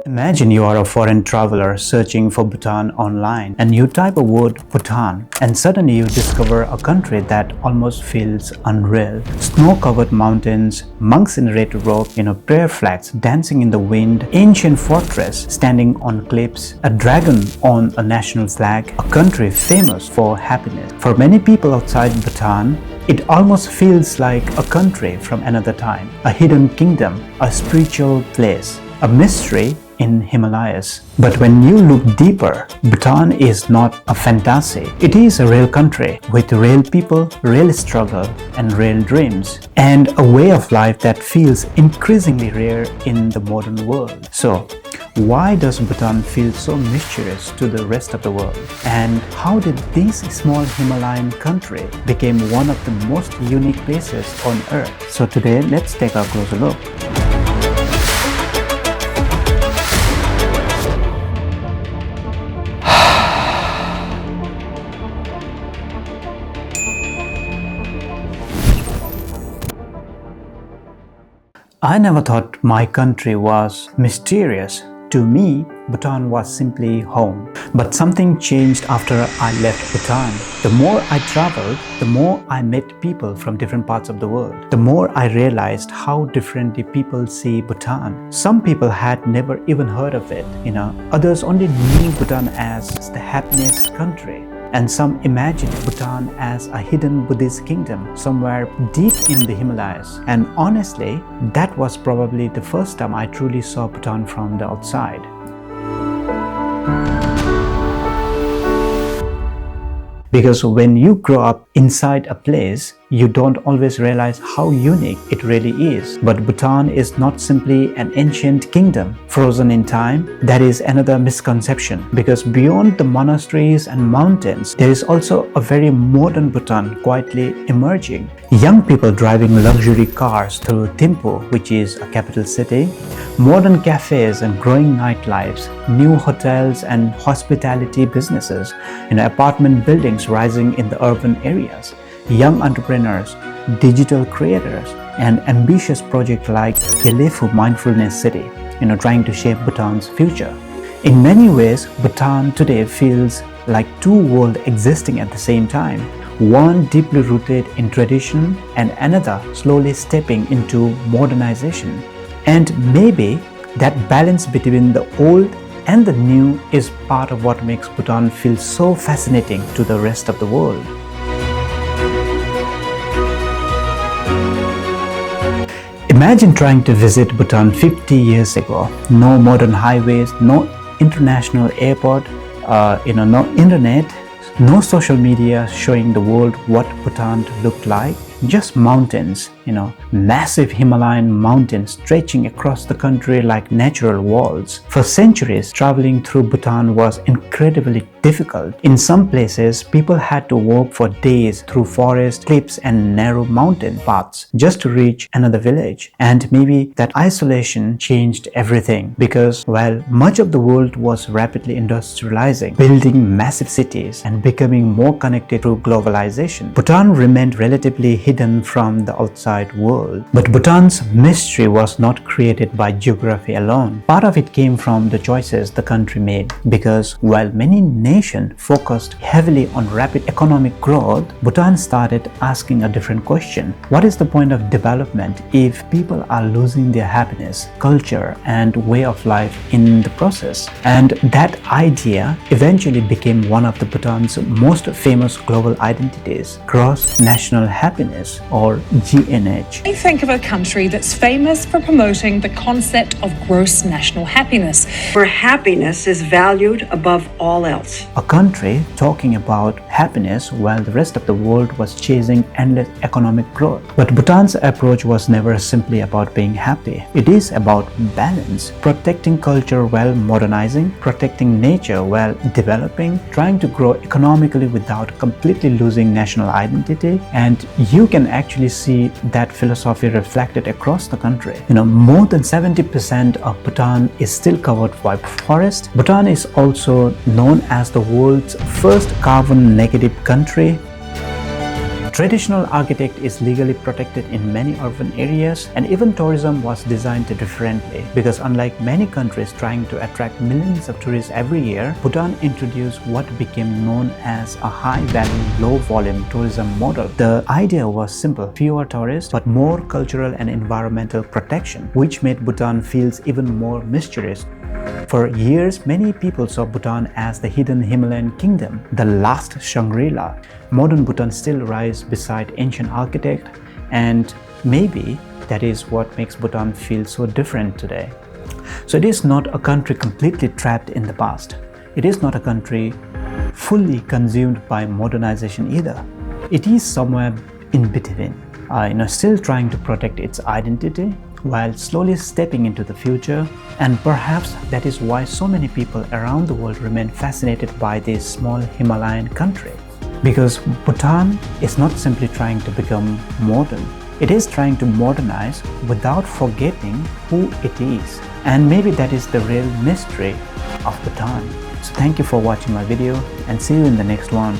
Imagine you are a foreign traveler searching for Bhutan online and you type a word Bhutan and suddenly you discover a country that almost feels unreal. Snow-covered mountains, monks in red robe, prayer flags dancing in the wind, ancient fortress standing on cliffs, a dragon on a national flag, a country famous for happiness. For many people outside Bhutan, it almost feels like a country from another time, a hidden kingdom, a spiritual place, a mystery in Himalayas. But when you look deeper, Bhutan is not a fantasy. It is a real country with real people, real struggle, and real dreams, and a way of life that feels increasingly rare in the modern world. So, why does Bhutan feel so mysterious to the rest of the world? And how did this small Himalayan country become one of the most unique places on earth? So today, let's take a closer look. I never thought my country was mysterious. To me, Bhutan was simply home. But something changed after I left Bhutan. The more I traveled, the more I met people from different parts of the world. The more I realized how differently people see Bhutan. Some people had never even heard of it, Others only knew Bhutan as the happiness country. And some imagined Bhutan as a hidden Buddhist kingdom somewhere deep in the Himalayas. And honestly, that was probably the first time I truly saw Bhutan from the outside. Because when you grow up inside a place, you don't always realize how unique it really is. But Bhutan is not simply an ancient kingdom frozen in time. That is another misconception, because beyond the monasteries and mountains, there is also a very modern Bhutan quietly emerging. Young people driving luxury cars through Thimphu, which is a capital city, modern cafes and growing nightlives, new hotels and hospitality businesses, apartment buildings rising in the urban areas, young entrepreneurs, digital creators, and ambitious projects like Yelefu Mindfulness City, trying to shape Bhutan's future. In many ways, Bhutan today feels like two worlds existing at the same time, one deeply rooted in tradition and another slowly stepping into modernization. And maybe that balance between the old and the new is part of what makes Bhutan feel so fascinating to the rest of the world. Imagine trying to visit Bhutan 50 years ago. No modern highways, no international airport, no internet, no social media showing the world what Bhutan looked like. Just mountains, massive Himalayan mountains stretching across the country like natural walls. For centuries, traveling through Bhutan was incredibly difficult. In some places, people had to walk for days through forests, cliffs, and narrow mountain paths just to reach another village. And maybe that isolation changed everything, because while much of the world was rapidly industrializing, building massive cities, and becoming more connected through globalization, Bhutan remained relatively hidden from the outside world. But Bhutan's mystery was not created by geography alone. Part of it came from the choices the country made, because while many nations focused heavily on rapid economic growth, Bhutan started asking a different question. What is the point of development if people are losing their happiness, culture, and way of life in the process? And that idea eventually became one of the Bhutan's most famous global identities, gross national happiness, or GNH. I think of a country that's famous for promoting the concept of gross national happiness, where happiness is valued above all else. A country talking about happiness while the rest of the world was chasing endless economic growth. But Bhutan's approach was never simply about being happy. It is about balance, protecting culture while modernizing, protecting nature while developing, trying to grow economically without completely losing national identity. And you can actually see that philosophy reflected across the country. More than 70% of Bhutan is still covered by forest. Bhutan is also known as the world's first carbon negative country. Traditional architecture is legally protected in many urban areas, and even tourism was designed differently because unlike many countries trying to attract millions of tourists every year, Bhutan introduced what became known as a high-value, low-volume tourism model. The idea was simple: fewer tourists but more cultural and environmental protection, which made Bhutan feel even more mysterious. For years, many people saw Bhutan as the hidden Himalayan kingdom, the last Shangri-La. Modern Bhutan still rises beside ancient architecture, and maybe that is what makes Bhutan feel so different today. So it is not a country completely trapped in the past. It is not a country fully consumed by modernization either. It is somewhere in between, still trying to protect its identity while slowly stepping into the future. And perhaps that is why so many people around the world remain fascinated by this small Himalayan country. Because Bhutan is not simply trying to become modern, it is trying to modernize without forgetting who it is. And maybe that is the real mystery of Bhutan. So thank you for watching my video, and see you in the next one.